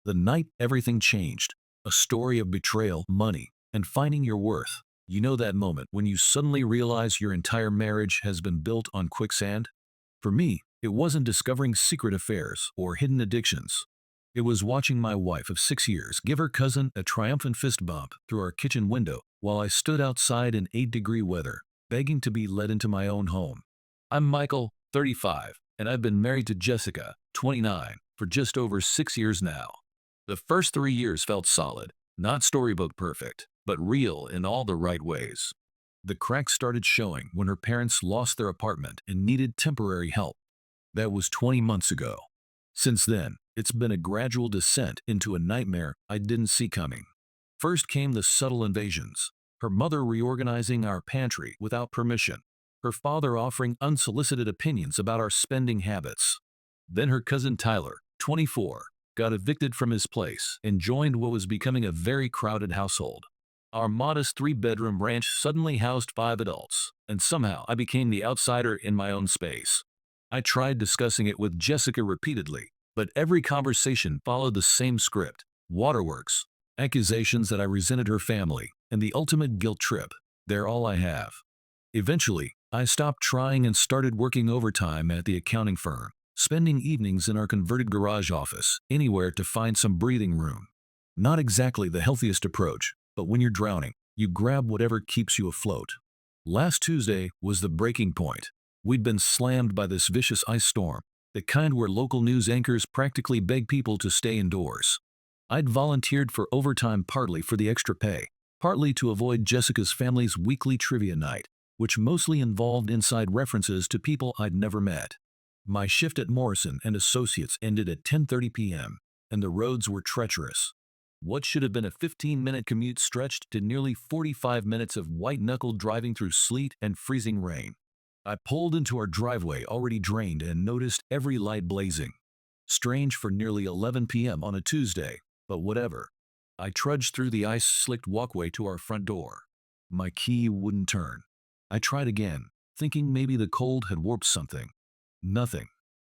The night everything changed. A story of betrayal, money, and finding your worth. You know that moment when you suddenly realize your entire marriage has been built on quicksand? For me, it wasn't discovering secret affairs or hidden addictions. It was watching my wife of 6 years give her cousin a triumphant fist bump through our kitchen window while I stood outside in 8-degree weather, begging to be let into my own home. I'm Michael, 35, and I've been married to Jessica, 29, for just over 6 years now. The first 3 years felt solid, not storybook perfect, but real in all the right ways. The cracks started showing when her parents lost their apartment and needed temporary help. That was 20 months ago. Since then, it's been a gradual descent into a nightmare I didn't see coming. First came the subtle invasions, her mother reorganizing our pantry without permission, her father offering unsolicited opinions about our spending habits. Then her cousin Tyler, 24, got evicted from his place and joined what was becoming a very crowded household. Our modest three-bedroom ranch suddenly housed 5 adults, and somehow I became the outsider in my own space. I tried discussing it with Jessica repeatedly, but every conversation followed the same script: waterworks, accusations that I resented her family, and the ultimate guilt trip. They're all I have. Eventually, I stopped trying and started working overtime at the accounting firm, spending evenings in our converted garage office, anywhere to find some breathing room. Not exactly the healthiest approach, but when you're drowning, you grab whatever keeps you afloat. Last Tuesday was the breaking point. We'd been slammed by this vicious ice storm, the kind where local news anchors practically beg people to stay indoors. I'd volunteered for overtime partly for the extra pay, partly to avoid Jessica's family's weekly trivia night, which mostly involved inside references to people I'd never met. My shift at Morrison and Associates ended at 10:30 p.m., and the roads were treacherous. What should have been a 15-minute commute stretched to nearly 45 minutes of white-knuckled driving through sleet and freezing rain. I pulled into our driveway already drained and noticed every light blazing. Strange for nearly 11 p.m. on a Tuesday, but whatever. I trudged through the ice-slicked walkway to our front door. My key wouldn't turn. I tried again, thinking maybe the cold had warped something. Nothing.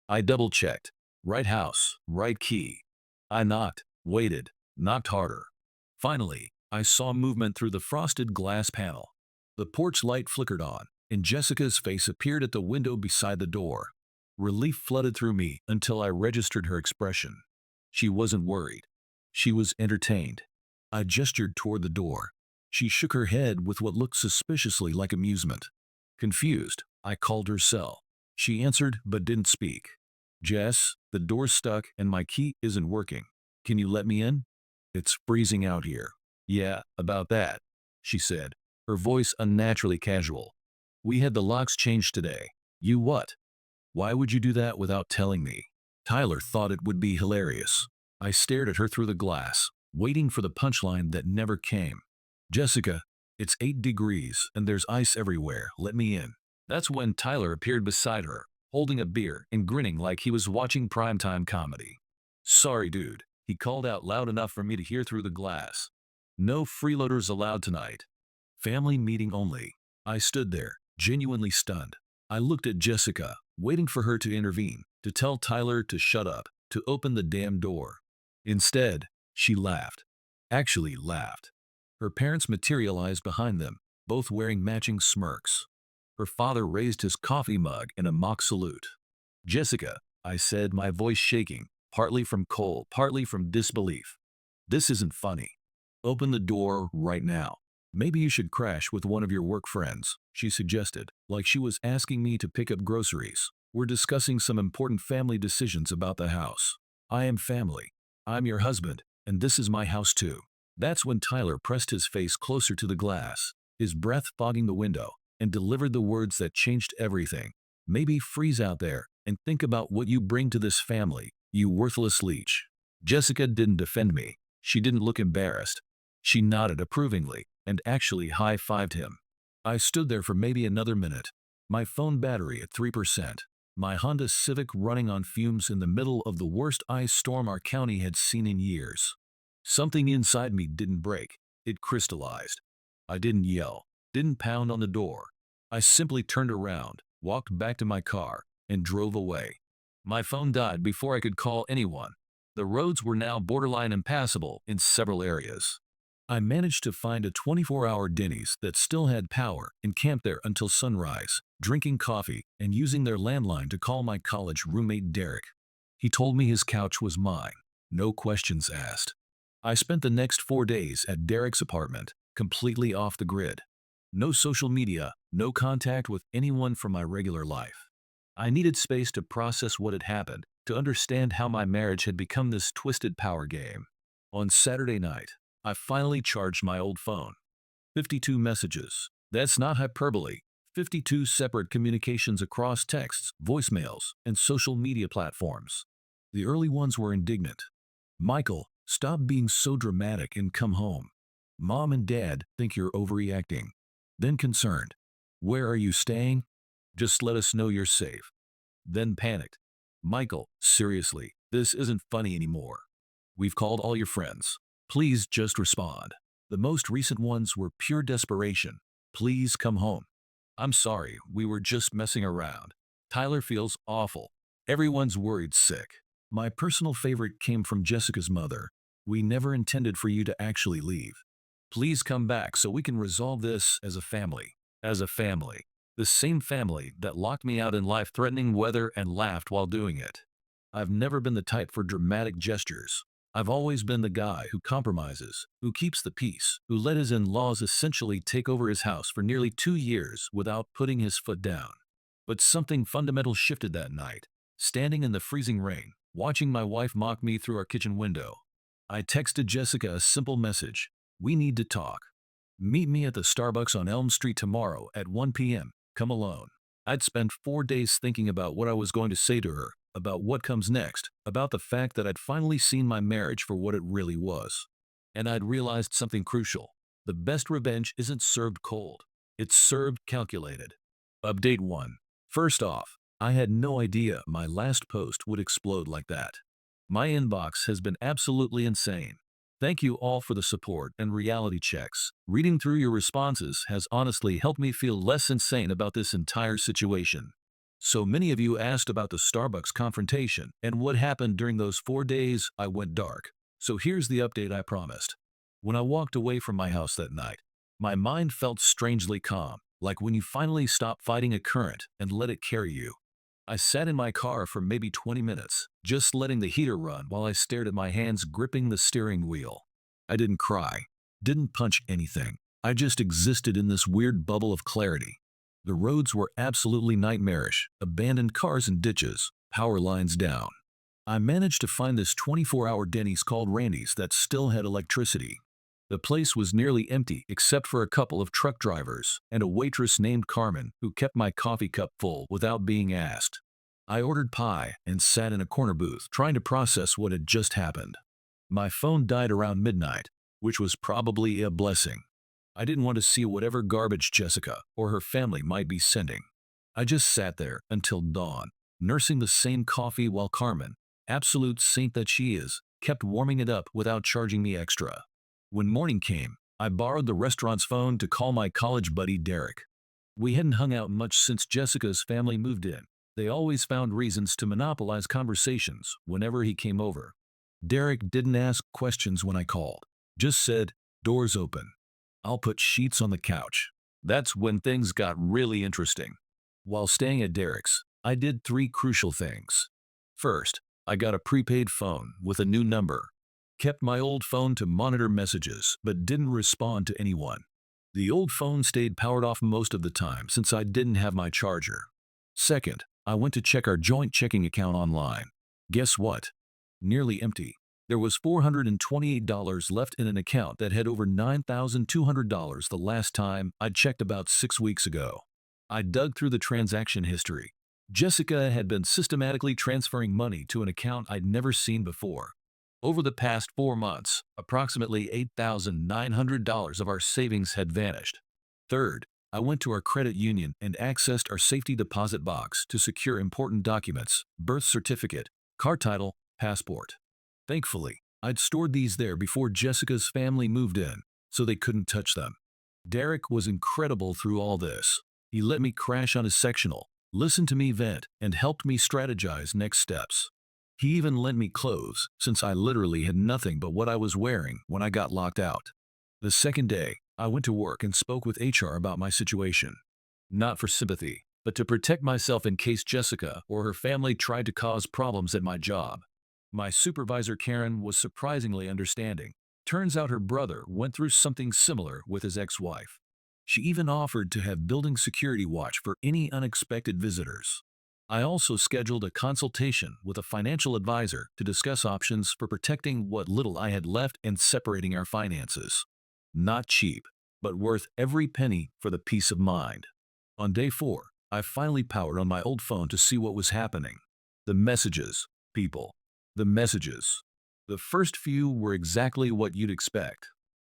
I double-checked. Right house, right key. I knocked, waited, knocked harder. Finally, I saw movement through the frosted glass panel. The porch light flickered on, and Jessica's face appeared at the window beside the door. Relief flooded through me until I registered her expression. She wasn't worried. She was entertained. I gestured toward the door. She shook her head with what looked suspiciously like amusement. Confused, I called her cell. She answered but didn't speak. "Jess, the door's stuck and my key isn't working. Can you let me in?" "It's freezing out here." "Yeah, about that," she said, her voice unnaturally casual. "We had the locks changed today." "You what?" "Why would you do that without telling me?" Tyler thought it would be hilarious. I stared at her through the glass, waiting for the punchline that never came. "Jessica, it's 8 degrees and there's ice everywhere. Let me in." That's when Tyler appeared beside her, holding a beer and grinning like he was watching primetime comedy. "Sorry, dude," he called out loud enough for me to hear through the glass. "No freeloaders allowed tonight. Family meeting only." I stood there, genuinely stunned. I looked at Jessica, waiting for her to intervene, to tell Tyler to shut up, to open the damn door. Instead, she laughed. Actually laughed. Her parents materialized behind them, both wearing matching smirks. Her father raised his coffee mug in a mock salute. "Jessica," I said, my voice shaking, partly from cold, partly from disbelief. "This isn't funny. Open the door right now." "Maybe you should crash with one of your work friends," she suggested, like she was asking me to pick up groceries. "We're discussing some important family decisions about the house." "I am family. I'm your husband, and this is my house too." That's when Tyler pressed his face closer to the glass, his breath fogging the window, and delivered the words that changed everything. "Maybe freeze out there and think about what you bring to this family, you worthless leech." Jessica didn't defend me. She didn't look embarrassed. She nodded approvingly and actually high-fived him. I stood there for maybe another minute, my phone battery at 3%, my Honda Civic running on fumes in the middle of the worst ice storm our county had seen in years. Something inside me didn't break. It crystallized. I didn't yell, didn't pound on the door. I simply turned around, walked back to my car, and drove away. My phone died before I could call anyone. The roads were now borderline impassable in several areas. I managed to find a 24-hour Denny's that still had power and camped there until sunrise, drinking coffee and using their landline to call my college roommate Derek. He told me his couch was mine, no questions asked. I spent the next 4 days at Derek's apartment, completely off the grid. No social media, no contact with anyone from my regular life. I needed space to process what had happened, to understand how my marriage had become this twisted power game. On Saturday night, I finally charged my old phone. 52 messages. That's not hyperbole. 52 separate communications across texts, voicemails, and social media platforms. The early ones were indignant. Michael, stop being so dramatic and come home. Mom and Dad think you're overreacting. Then concerned. Where are you staying? Just let us know you're safe. Then panicked. Michael, seriously, this isn't funny anymore. We've called all your friends. Please just respond. The most recent ones were pure desperation. Please come home. I'm sorry, we were just messing around. Tyler feels awful. Everyone's worried sick. My personal favorite came from Jessica's mother. We never intended for you to actually leave. Please come back so we can resolve this as a family. As a family. The same family that locked me out in life-threatening weather and laughed while doing it. I've never been the type for dramatic gestures. I've always been the guy who compromises, who keeps the peace, who let his in-laws essentially take over his house for nearly 2 years without putting his foot down. But something fundamental shifted that night. Standing in the freezing rain, watching my wife mock me through our kitchen window. I texted Jessica a simple message. We need to talk. Meet me at the Starbucks on Elm Street tomorrow at 1 p.m. Come alone. I'd spent 4 days thinking about what I was going to say to her, about what comes next, about the fact that I'd finally seen my marriage for what it really was. And I'd realized something crucial. The best revenge isn't served cold. It's served calculated. Update 1. First off, I had no idea my last post would explode like that. My inbox has been absolutely insane. Thank you all for the support and reality checks. Reading through your responses has honestly helped me feel less insane about this entire situation. So many of you asked about the Starbucks confrontation and what happened during those 4 days I went dark. So here's the update I promised. When I walked away from my house that night, my mind felt strangely calm, like when you finally stop fighting a current and let it carry you. I sat in my car for maybe 20 minutes, just letting the heater run while I stared at my hands gripping the steering wheel. I didn't cry, didn't punch anything. I just existed in this weird bubble of clarity. The roads were absolutely nightmarish, abandoned cars and ditches, power lines down. I managed to find this 24-hour Denny's called Randy's that still had electricity. The place was nearly empty except for a couple of truck drivers and a waitress named Carmen who kept my coffee cup full without being asked. I ordered pie and sat in a corner booth trying to process what had just happened. My phone died around midnight, which was probably a blessing. I didn't want to see whatever garbage Jessica or her family might be sending. I just sat there until dawn, nursing the same coffee while Carmen, absolute saint that she is, kept warming it up without charging me extra. When morning came, I borrowed the restaurant's phone to call my college buddy Derek. We hadn't hung out much since Jessica's family moved in. They always found reasons to monopolize conversations whenever he came over. Derek didn't ask questions when I called, just said, "Doors open. I'll put sheets on the couch." That's when things got really interesting. While staying at Derek's, I did 3 crucial things. First, I got a prepaid phone with a new number. Kept my old phone to monitor messages, but didn't respond to anyone. The old phone stayed powered off most of the time since I didn't have my charger. Second, I went to check our joint checking account online. Guess what? Nearly empty. There was $428 left in an account that had over $9,200 the last time I'd checked about 6 weeks ago. I dug through the transaction history. Jessica had been systematically transferring money to an account I'd never seen before. Over the past 4 months, approximately $8,900 of our savings had vanished. Third, I went to our credit union and accessed our safety deposit box to secure important documents, birth certificate, car title, passport. Thankfully, I'd stored these there before Jessica's family moved in, so they couldn't touch them. Derek was incredible through all this. He let me crash on his sectional, listened to me vent, and helped me strategize next steps. He even lent me clothes, since I literally had nothing but what I was wearing when I got locked out. The second day, I went to work and spoke with HR about my situation. Not for sympathy, but to protect myself in case Jessica or her family tried to cause problems at my job. My supervisor Karen was surprisingly understanding. Turns out her brother went through something similar with his ex-wife. She even offered to have building security watch for any unexpected visitors. I also scheduled a consultation with a financial advisor to discuss options for protecting what little I had left and separating our finances. Not cheap, but worth every penny for the peace of mind. On day 4, I finally powered on my old phone to see what was happening. The messages, people. The messages. The first few were exactly what you'd expect.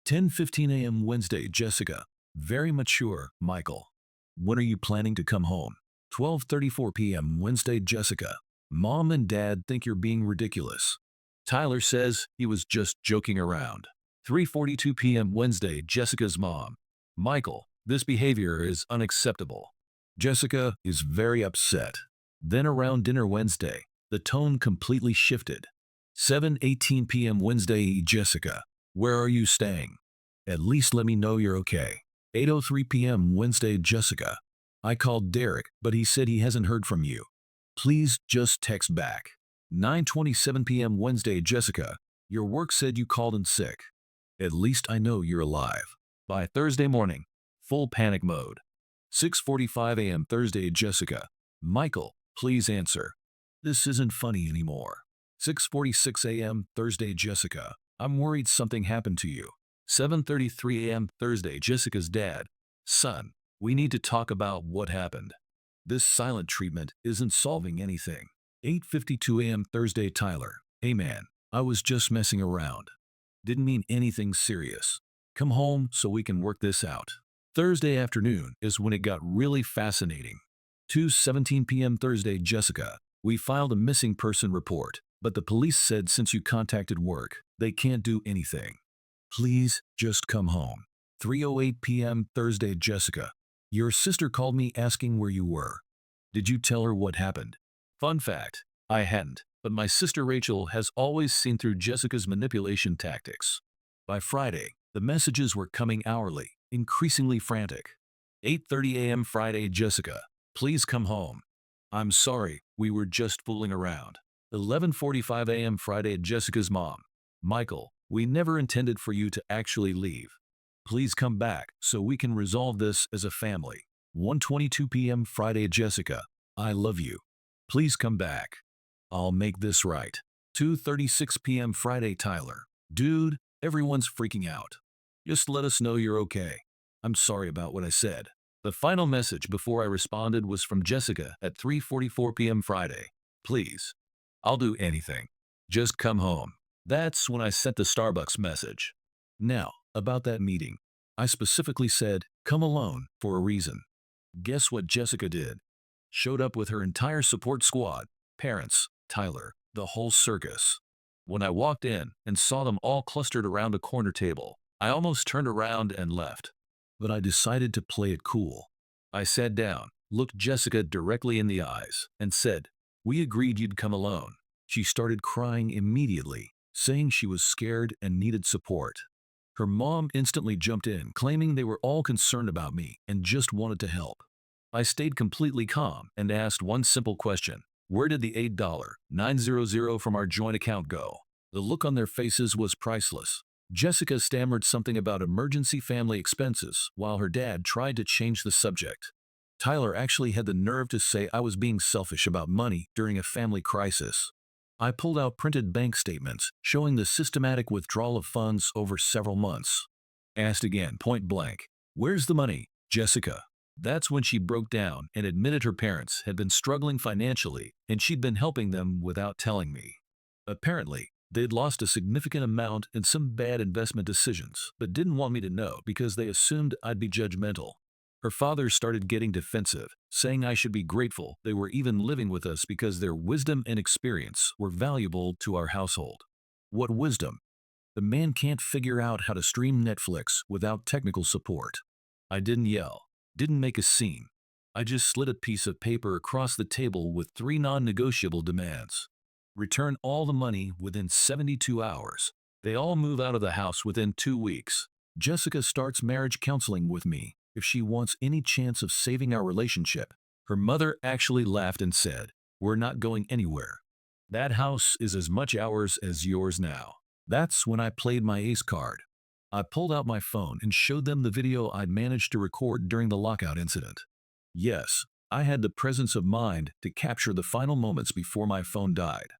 10:15 a.m. Wednesday, Jessica. Very mature, Michael. When are you planning to come home? 12:34 p.m. Wednesday, Jessica. Mom and Dad think you're being ridiculous. Tyler says he was just joking around. 3:42 p.m. Wednesday, Jessica's mom. Michael, this behavior is unacceptable. Jessica is very upset. Then around dinner Wednesday, the tone completely shifted. 7:18 p.m. Wednesday, Jessica. Where are you staying? At least let me know you're okay. 8:03 p.m. Wednesday, Jessica. I called Derek, but he said he hasn't heard from you. Please just text back. 9:27 p.m. Wednesday, Jessica. Your work said you called in sick. At least I know you're alive. By Thursday morning, full panic mode. 6:45 a.m. Thursday, Jessica. Michael, please answer. This isn't funny anymore. 6:46 a.m. Thursday, Jessica. I'm worried something happened to you. 7:33 a.m. Thursday, Jessica's dad. Son, we need to talk about what happened. This silent treatment isn't solving anything. 8:52 a.m. Thursday, Tyler. Hey man, I was just messing around. Didn't mean anything serious. Come home so we can work this out. Thursday afternoon is when it got really fascinating. 2:17 p.m. Thursday, Jessica. We filed a missing person report, but the police said since you contacted work, they can't do anything. Please just come home. 3:08 p.m. Thursday, Jessica. Your sister called me asking where you were. Did you tell her what happened? Fun fact, I hadn't, but my sister Rachel has always seen through Jessica's manipulation tactics. By Friday, the messages were coming hourly, increasingly frantic. 8:30 a.m. Friday, Jessica. Please come home. I'm sorry, we were just fooling around. 11:45 a.m. Friday, Jessica's mom. Michael, we never intended for you to actually leave. Please come back so we can resolve this as a family. 1:22 p.m. Friday, Jessica. I love you. Please come back. I'll make this right. 2:36 p.m. Friday, Tyler. Dude, everyone's freaking out. Just let us know you're okay. I'm sorry about what I said. The final message before I responded was from Jessica at 3:44 p.m. Friday. Please. I'll do anything. Just come home. That's when I sent the Starbucks message. Now, about that meeting. I specifically said, come alone, for a reason. Guess what Jessica did? Showed up with her entire support squad, parents, Tyler, the whole circus. When I walked in and saw them all clustered around a corner table, I almost turned around and left. But I decided to play it cool. I sat down, looked Jessica directly in the eyes, and said, we agreed you'd come alone. She started crying immediately, saying she was scared and needed support. Her mom instantly jumped in, claiming they were all concerned about me and just wanted to help. I stayed completely calm and asked one simple question. Where did the $8,900 from our joint account go? The look on their faces was priceless. Jessica stammered something about emergency family expenses while her dad tried to change the subject. Tyler actually had the nerve to say I was being selfish about money during a family crisis. I pulled out printed bank statements showing the systematic withdrawal of funds over several months. Asked again point blank, where's the money, Jessica? That's when she broke down and admitted her parents had been struggling financially and she'd been helping them without telling me. Apparently, they'd lost a significant amount in some bad investment decisions, but didn't want me to know because they assumed I'd be judgmental. Her father started getting defensive, saying I should be grateful they were even living with us because their wisdom and experience were valuable to our household. What wisdom? The man can't figure out how to stream Netflix without technical support. I didn't yell, didn't make a scene. I just slid a piece of paper across the table with 3 non-negotiable demands. return all the money within 72 hours. They all move out of the house within 2 weeks. Jessica starts marriage counseling with me if she wants any chance of saving our relationship. Her mother actually laughed and said, "We're not going anywhere. That house is as much ours as yours now." That's when I played my ace card. I pulled out my phone and showed them the video I'd managed to record during the lockout incident. Yes, I had the presence of mind to capture the final moments before my phone died.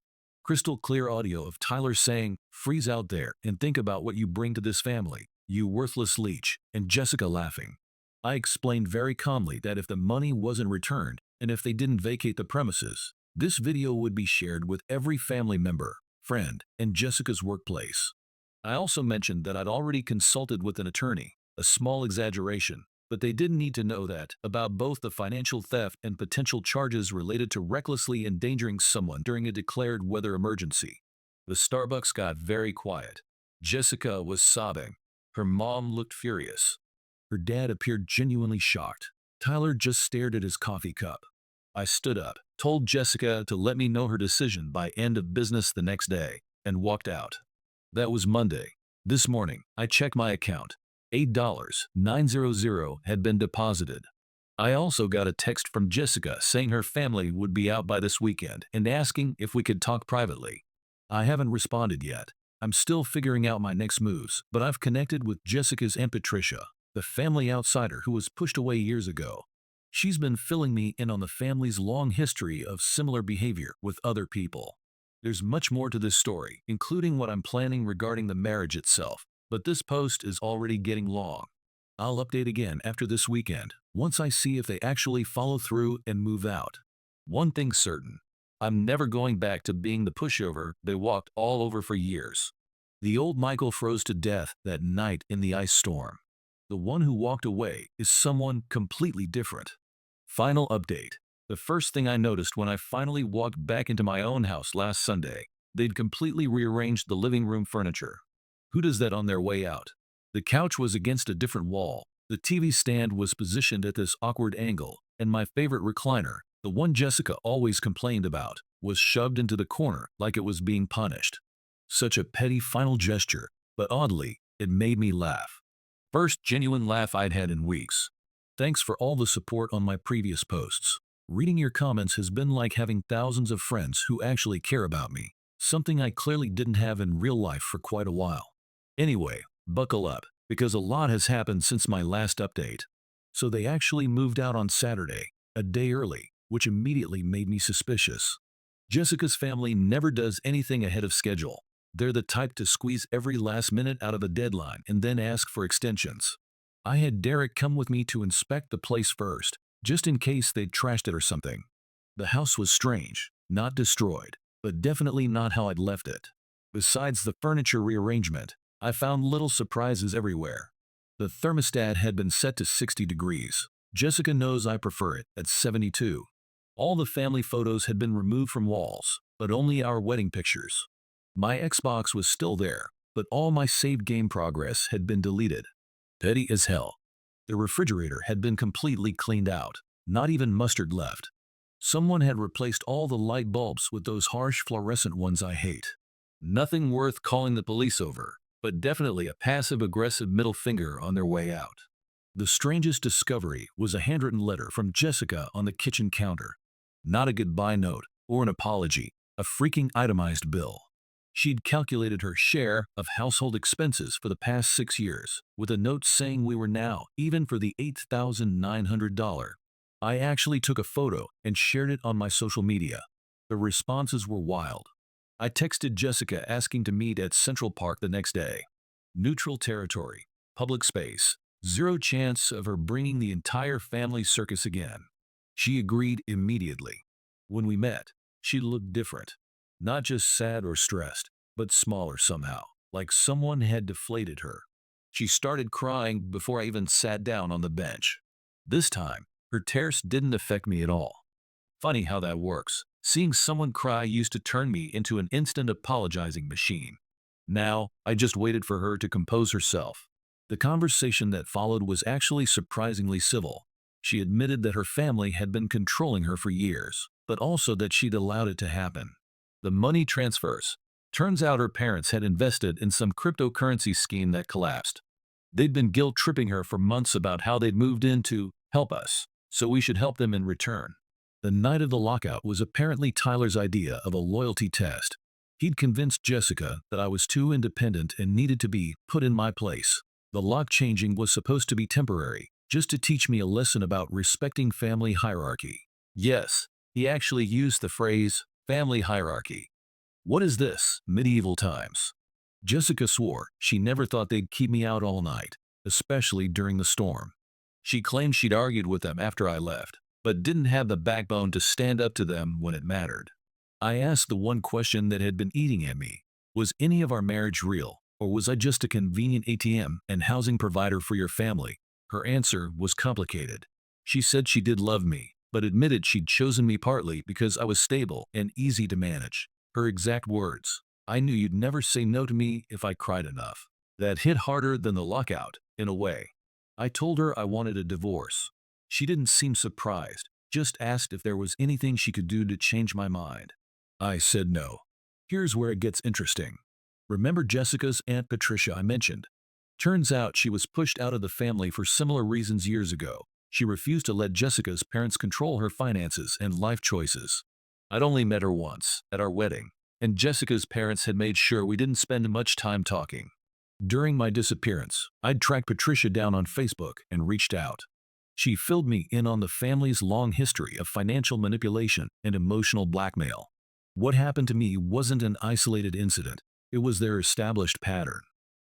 Crystal clear audio of Tyler saying, "Freeze out there and think about what you bring to this family, you worthless leech," and Jessica laughing. I explained very calmly that if the money wasn't returned and if they didn't vacate the premises, this video would be shared with every family member, friend, and Jessica's workplace. I also mentioned that I'd already consulted with an attorney, a small exaggeration, but they didn't need to know that about both the financial theft and potential charges related to recklessly endangering someone during a declared weather emergency. The Starbucks got very quiet. Jessica was sobbing. Her mom looked furious. Her dad appeared genuinely shocked. Tyler just stared at his coffee cup. I stood up, told Jessica to let me know her decision by end of business the next day, and walked out. That was Monday. This morning, I checked my account. $8,900 had been deposited. I also got a text from Jessica saying her family would be out by this weekend and asking if we could talk privately. I haven't responded yet. I'm still figuring out my next moves, but I've connected with Jessica's Aunt Patricia, the family outsider who was pushed away years ago. She's been filling me in on the family's long history of similar behavior with other people. There's much more to this story, including what I'm planning regarding the marriage itself, but this post is already getting long. I'll update again after this weekend, once I see if they actually follow through and move out. One thing's certain, I'm never going back to being the pushover they walked all over for years. The old Michael froze to death that night in the ice storm. The one who walked away is someone completely different. Final update. The first thing I noticed when I finally walked back into my own house last Sunday, they'd completely rearranged the living room furniture. Who does that on their way out? The couch was against a different wall, the TV stand was positioned at this awkward angle, and my favorite recliner, the one Jessica always complained about, was shoved into the corner like it was being punished. Such a petty final gesture, but oddly, it made me laugh. First genuine laugh I'd had in weeks. Thanks for all the support on my previous posts. Reading your comments has been like having thousands of friends who actually care about me, something I clearly didn't have in real life for quite a while. Anyway, buckle up, because a lot has happened since my last update. So they actually moved out on Saturday, a day early, which immediately made me suspicious. Jessica's family never does anything ahead of schedule. They're the type to squeeze every last minute out of a deadline and then ask for extensions. I had Derek come with me to inspect the place first, just in case they'd trashed it or something. The house was strange, not destroyed, but definitely not how I'd left it. Besides the furniture rearrangement, I found little surprises everywhere. The thermostat had been set to 60 degrees. Jessica knows I prefer it at 72. All the family photos had been removed from walls, but only our wedding pictures. My Xbox was still there, but all my saved game progress had been deleted. Petty as hell. The refrigerator had been completely cleaned out, not even mustard left. Someone had replaced all the light bulbs with those harsh fluorescent ones I hate. Nothing worth calling the police over, but definitely a passive-aggressive middle finger on their way out. The strangest discovery was a handwritten letter from Jessica on the kitchen counter. Not a goodbye note or an apology, a freaking itemized bill. She'd calculated her share of household expenses for the past 6 years, with a note saying we were now even for the $8,900. I actually took a photo and shared it on my social media. The responses were wild. I texted Jessica asking to meet at Central Park the next day. Neutral territory, public space, zero chance of her bringing the entire family circus again. She agreed immediately. When we met, she looked different. Not just sad or stressed, but smaller somehow, like someone had deflated her. She started crying before I even sat down on the bench. This time, her tears didn't affect me at all. Funny how that works. Seeing someone cry used to turn me into an instant apologizing machine. Now, I just waited for her to compose herself. The conversation that followed was actually surprisingly civil. She admitted that her family had been controlling her for years, but also that she'd allowed it to happen. The money transfers. Turns out her parents had invested in some cryptocurrency scheme that collapsed. They'd been guilt-tripping her for months about how they'd moved in to help us, so we should help them in return. The night of the lockout was apparently Tyler's idea of a loyalty test. He'd convinced Jessica that I was too independent and needed to be put in my place. The lock changing was supposed to be temporary, just to teach me a lesson about respecting family hierarchy. Yes, he actually used the phrase, family hierarchy. What is this, medieval times? Jessica swore she never thought they'd keep me out all night, especially during the storm. She claimed she'd argued with them after I left, but didn't have the backbone to stand up to them when it mattered. I asked the one question that had been eating at me. Was any of our marriage real, or was I just a convenient ATM and housing provider for your family? Her answer was complicated. She said she did love me, but admitted she'd chosen me partly because I was stable and easy to manage. Her exact words, "I knew you'd never say no to me if I cried enough." That hit harder than the lockout, in a way. I told her I wanted a divorce. She didn't seem surprised, just asked if there was anything she could do to change my mind. I said no. Here's where it gets interesting. Remember Jessica's Aunt Patricia I mentioned? Turns out she was pushed out of the family for similar reasons years ago. She refused to let Jessica's parents control her finances and life choices. I'd only met her once, at our wedding, and Jessica's parents had made sure we didn't spend much time talking. During my disappearance, I'd tracked Patricia down on Facebook and reached out. She filled me in on the family's long history of financial manipulation and emotional blackmail. What happened to me wasn't an isolated incident, it was their established pattern.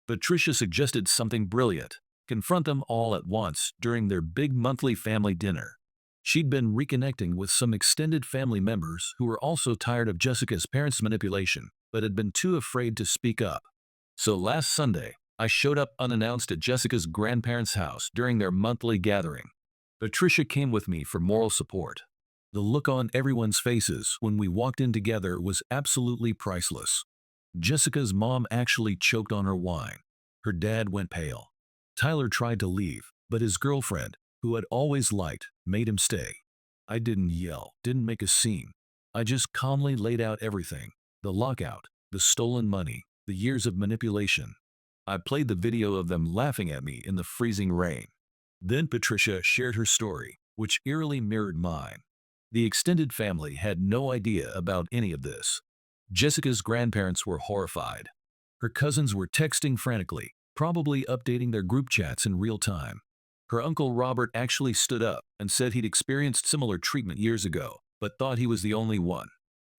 Patricia suggested something brilliant: confront them all at once during their big monthly family dinner. She'd been reconnecting with some extended family members who were also tired of Jessica's parents' manipulation, but had been too afraid to speak up. So last Sunday, I showed up unannounced at Jessica's grandparents' house during their monthly gathering. Patricia came with me for moral support. The look on everyone's faces when we walked in together was absolutely priceless. Jessica's mom actually choked on her wine. Her dad went pale. Tyler tried to leave, but his girlfriend, who I'd always liked, made him stay. I didn't yell, didn't make a scene. I just calmly laid out everything: the lockout, the stolen money, the years of manipulation. I played the video of them laughing at me in the freezing rain. Then Patricia shared her story, which eerily mirrored mine. The extended family had no idea about any of this. Jessica's grandparents were horrified. Her cousins were texting frantically, probably updating their group chats in real time. Her uncle Robert actually stood up and said he'd experienced similar treatment years ago, but thought he was the only one.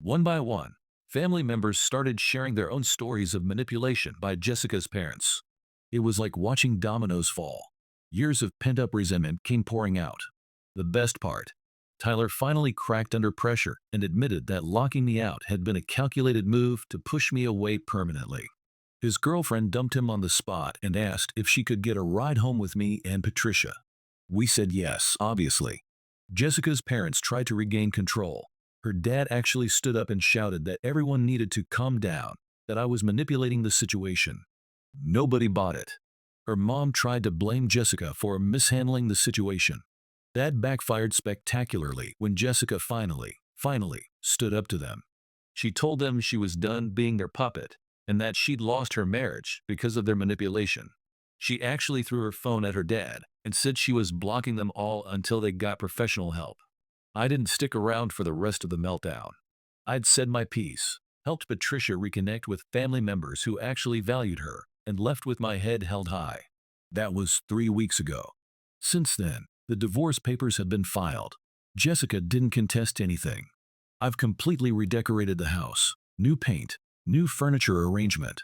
One by one, family members started sharing their own stories of manipulation by Jessica's parents. It was like watching dominoes fall. Years of pent-up resentment came pouring out. The best part: Tyler finally cracked under pressure and admitted that locking me out had been a calculated move to push me away permanently. His girlfriend dumped him on the spot and asked if she could get a ride home with me and Patricia. We said yes, obviously. Jessica's parents tried to regain control. Her dad actually stood up and shouted that everyone needed to calm down, that I was manipulating the situation. Nobody bought it. Her mom tried to blame Jessica for mishandling the situation. That backfired spectacularly when Jessica finally stood up to them. She told them she was done being their puppet and that she'd lost her marriage because of their manipulation. She actually threw her phone at her dad and said she was blocking them all until they got professional help. I didn't stick around for the rest of the meltdown. I'd said my piece, helped Patricia reconnect with family members who actually valued her, and left with my head held high. That was 3 weeks ago. Since then, the divorce papers have been filed. Jessica didn't contest anything. I've completely redecorated the house. New paint, new furniture arrangement.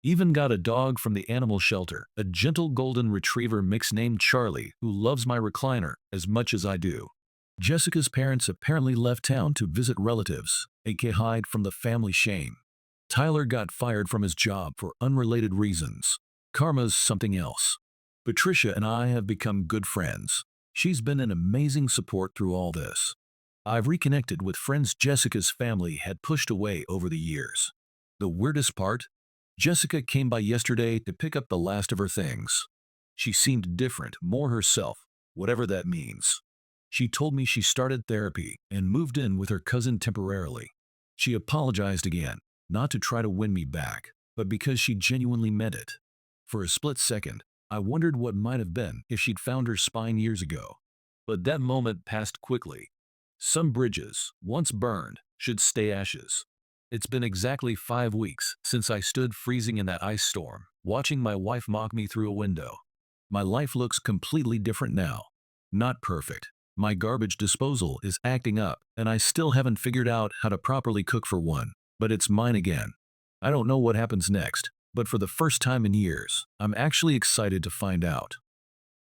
Even got a dog from the animal shelter, a gentle golden retriever mix named Charlie, who loves my recliner as much as I do. Jessica's parents apparently left town to visit relatives, aka hide from the family shame. Tyler got fired from his job for unrelated reasons. Karma's something else. Patricia and I have become good friends. She's been an amazing support through all this. I've reconnected with friends Jessica's family had pushed away over the years. The weirdest part? Jessica came by yesterday to pick up the last of her things. She seemed different, more herself, whatever that means. She told me she started therapy and moved in with her cousin temporarily. She apologized again, not to try to win me back, but because she genuinely meant it. For a split second, I wondered what might have been if she'd found her spine years ago. But that moment passed quickly. Some bridges, once burned, should stay ashes. It's been exactly 5 weeks since I stood freezing in that ice storm, watching my wife mock me through a window. My life looks completely different now. Not perfect. My garbage disposal is acting up, and I still haven't figured out how to properly cook for one, but it's mine again. I don't know what happens next, but for the first time in years, I'm actually excited to find out.